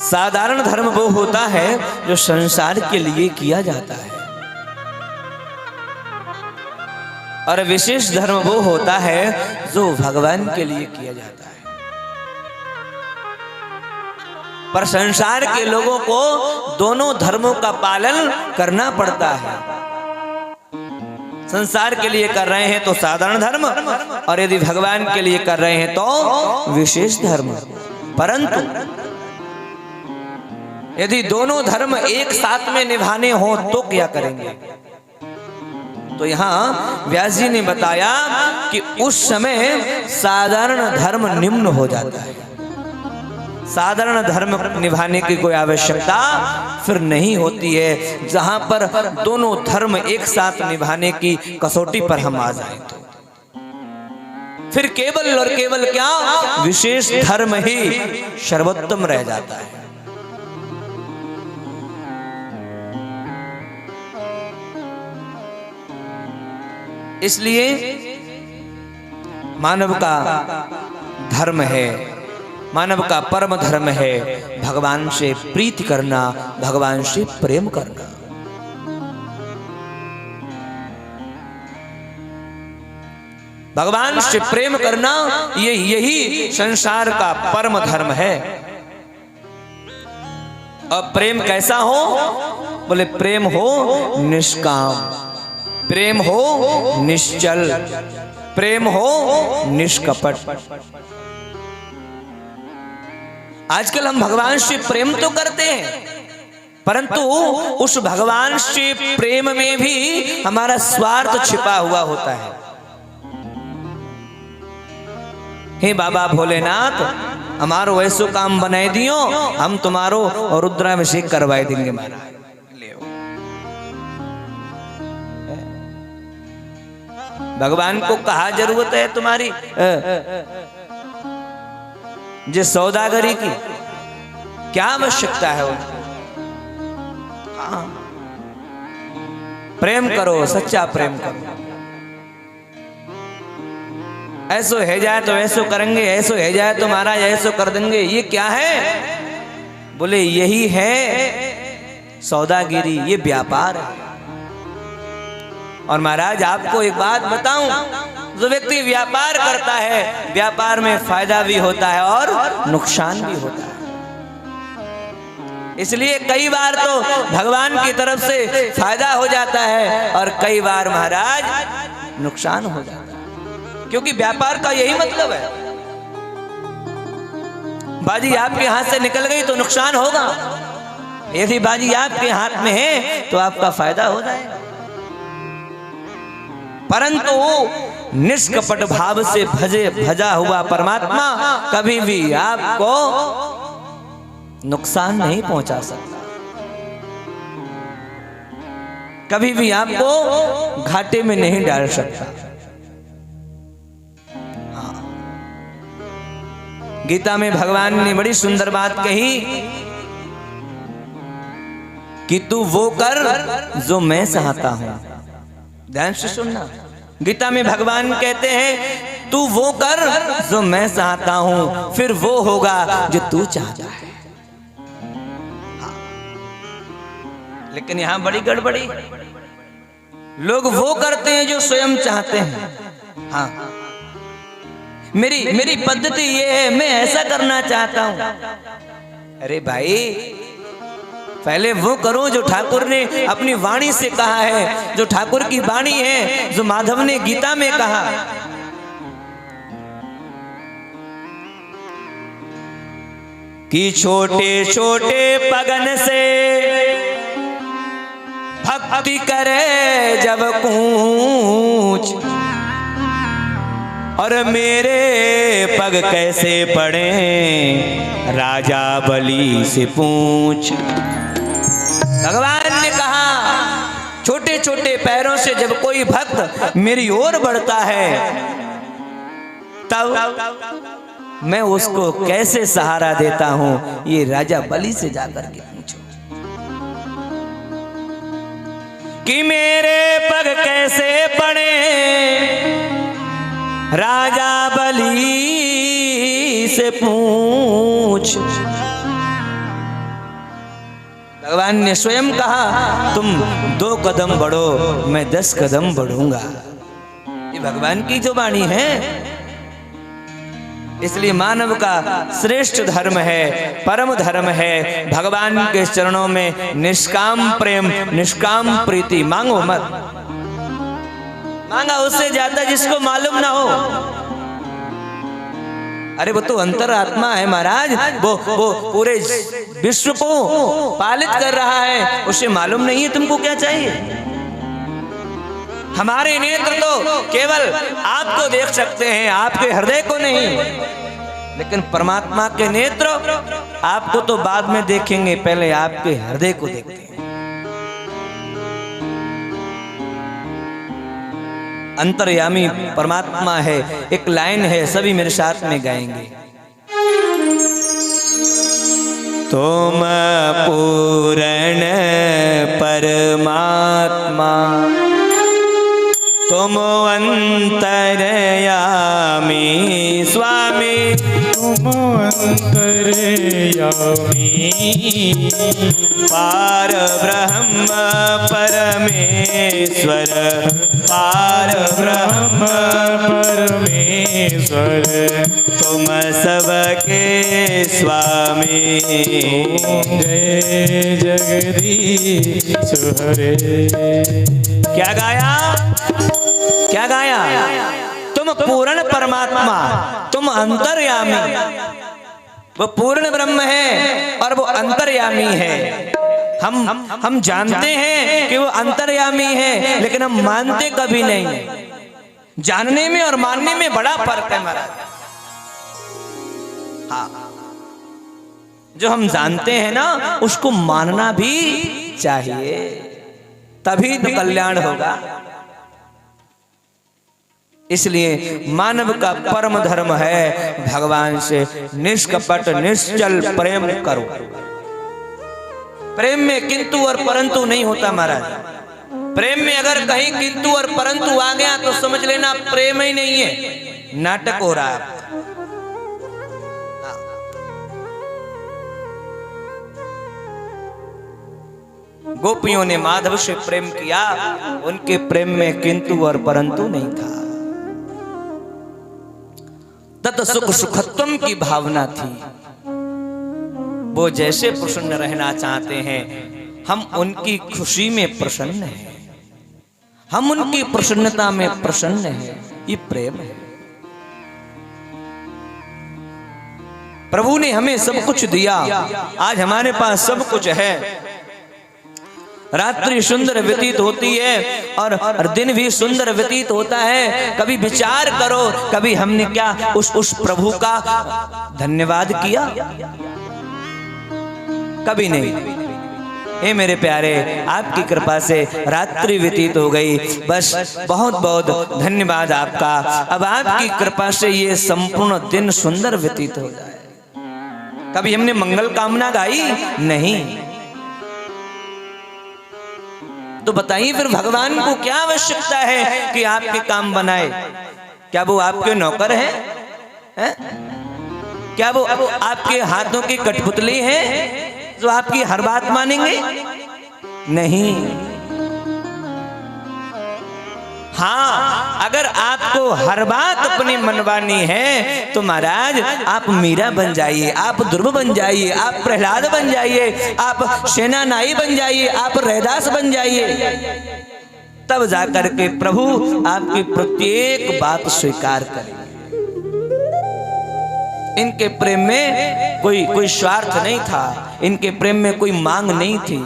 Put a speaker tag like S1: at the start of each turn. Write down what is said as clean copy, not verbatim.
S1: साधारण धर्म वो होता है जो संसार के लिए किया जाता है, और विशेष धर्म वो होता है जो भगवान के लिए किया जाता है। पर संसार के लोगों को दोनों धर्मों का पालन करना पड़ता है। संसार के लिए कर रहे हैं तो साधारण धर्म, और यदि भगवान के लिए कर रहे हैं तो विशेष धर्म। परंतु यदि दोनों धर्म एक साथ में निभाने हो तो क्या करेंगे? तो यहाँ व्यास जी ने बताया कि उस समय साधारण धर्म निम्न हो जाता है। साधारण धर्म निभाने की कोई आवश्यकता फिर नहीं होती है। जहां पर दोनों धर्म एक साथ निभाने की कसौटी पर हम आ जाएं तो फिर केवल और केवल क्या, विशेष धर्म ही सर्वोत्तम रह जाता है। इसलिए मानव का धर्म है, मानव का परम धर्म है भगवान से प्रीति करना, भगवान से प्रेम करना। भगवान से प्रेम करना यही संसार का परम धर्म है। अब प्रेम कैसा हो? बोले प्रेम हो निष्काम, प्रेम हो निश्चल, प्रेम हो निष्कपट। आजकल हम भगवान से प्रेम तो करते हैं, परंतु उस भगवान से प्रेम में भी हमारा स्वार्थ छिपा हुआ होता है। हे बाबा भोलेनाथ, हमारो ऐसो काम बनाए दियो, हम तुम्हारो रुद्राभिषेक करवाए देंगे महाराज। भगवान को कहा जरूरत है तुम्हारी जे सौदागरी की? क्या आवश्यकता है उनको? हाँ, प्रेम करो, सच्चा प्रेम करो। ऐसो है जाए तो ऐसो करेंगे, ऐसो है जाए तो महाराज ऐसो कर देंगे, ये क्या है? बोले यही है सौदागिरी, ये व्यापार है। और महाराज आपको एक बात बताऊं, जो व्यक्ति व्यापार करता है, व्यापार में फायदा भी होता है और नुकसान भी होता है। इसलिए कई बार तो भगवान की तरफ से फायदा हो जाता है और कई बार महाराज नुकसान हो जाता है, क्योंकि व्यापार का यही मतलब है। बाजी आपके हाथ से निकल गई तो नुकसान होगा, यदि बाजी आपके हाथ में है तो आपका फायदा हो जाएगा। परंतु निष्कपट भाव से भजा हुआ परमात्मा कभी भी आपको नुकसान नहीं पहुंचा सकता, कभी भी आपको घाटे में नहीं डाल सकता। हाँ, गीता में भगवान ने बड़ी सुंदर बात कही कि तू वो कर जो मैं चाहता हूं। ध्यान से सुनना, गीता में भगवान कहते हैं तू वो कर जो मैं चाहता हूं, फिर वो होगा जो तू चाहता है। हाँ। लेकिन यहां बड़ी गड़बड़ी, लोग वो करते हैं जो स्वयं चाहते हैं। हाँ, मेरी पद्धति ये है, मैं ऐसा करना चाहता हूं। अरे भाई, पहले वो करो जो ठाकुर ने अपनी वाणी से कहा है, जो ठाकुर की वाणी है, जो माधव ने गीता में कहा। कि छोटे छोटे पगन से भक्ति करे जब कूच, और मेरे पग कैसे पड़े राजा बलि से पूछ। भगवान ने कहा छोटे छोटे पैरों से जब कोई भक्त मेरी ओर बढ़ता है, तब मैं उसको कैसे सहारा देता हूं, ये राजा बलि से जाकर के पूछो कि मेरे पग कैसे पड़े राजा बलि से पूछ। भगवान ने स्वयं कहा तुम 2 कदम बढ़ो, मैं 10 कदम बढ़ूंगा। ये भगवान की जो वाणी है। इसलिए मानव का श्रेष्ठ धर्म है, परम धर्म है भगवान के चरणों में निष्काम प्रेम, निष्काम प्रीति। मांगो मत, मांगा उससे ज्यादा जिसको मालूम ना हो। अरे वो तो अंतरात्मा है महाराज, वो पूरे विश्व को पालित कर रहा है, उसे मालूम नहीं है तुमको क्या चाहिए। हमारे नेत्र तो केवल आपको देख सकते हैं, आपके हृदय को नहीं, लेकिन परमात्मा के नेत्र आपको तो बाद में देखेंगे, पहले आपके हृदय को देखते हैं। अंतर्यामी परमात्मा है। एक लाइन है, सभी मेरे साथ में गाएंगे। तुम पूर्ण परमात्मा, तुम अंतर्यामी स्वामी,
S2: तुम अंतर्यामी
S1: पार ब्रह्म परमेश्वर, पार ब्रह्म
S2: परमेश्वर,
S1: तुम सबके स्वामी।
S2: जय जगदीश हरे।
S1: क्या गाया, क्या गाया? तुम पूर्ण परमात्मा, तुम अंतर्यामी। वो पूर्ण ब्रह्म है और वो अंतर्यामी है। हम जानते हैं कि वो अंतर्यामी है, लेकिन हम मानते कभी नहीं। जानने में और मानने में बड़ा फर्क है महाराज। हाँ, जो हम जानते हैं ना उसको मानना भी चाहिए, तभी तो कल्याण होगा। इसलिए मानव का परम धर्म है भगवान से निष्कपट निश्चल प्रेम करो। प्रेम में किंतु और परंतु नहीं होता महाराज। प्रेम में अगर कहीं किंतु और परंतु आ गया तो समझ लेना प्रेम ही नहीं है, नाटक हो रहा है। गोपियों ने माधव से प्रेम किया, उनके प्रेम में किंतु और परंतु नहीं था। तत् सुख सुखत्वम की भावना थी। वो जैसे प्रसन्न रहना चाहते हैं, हम उनकी खुशी में प्रसन्न हैं, हम उनकी प्रसन्नता में प्रसन्न हैं। ये प्रेम है। प्रभु ने हमें सब कुछ दिया, आज हमारे पास सब कुछ है। रात्रि सुंदर व्यतीत होती है और दिन भी सुंदर व्यतीत होता है। कभी विचार करो, कभी हमने क्या उस प्रभु का धन्यवाद किया? कभी नहीं। हे मेरे प्यारे, आपकी कृपा से रात्रि व्यतीत हो गई, बस बहुत बहुत धन्यवाद आपका। अब आपकी कृपा से ये संपूर्ण दिन सुंदर व्यतीत हो जाए। कभी हमने मंगल कामना गाई? नहीं। तो बताइए फिर भगवान को क्या आवश्यकता है कि आपके काम बनाए? क्या वो आपके नौकर हैं? क्या वो आपके हाथों की कठपुतली हैं जो आपकी हर बात मानेंगे? नहीं। हाँ, अगर आपको हर बात अपनी मनवानी है तो महाराज आप मीरा बन जाइए, आप ध्रुव बन जाइए, आप प्रहलाद बन जाइए, आप सेनानाई बन जाइए, आप रैदास बन जाइए। तब जाकर के प्रभु आपकी प्रत्येक बात स्वीकार करेंगे। इनके प्रेम में कोई स्वार्थ नहीं था, इनके प्रेम में कोई मांग नहीं थी।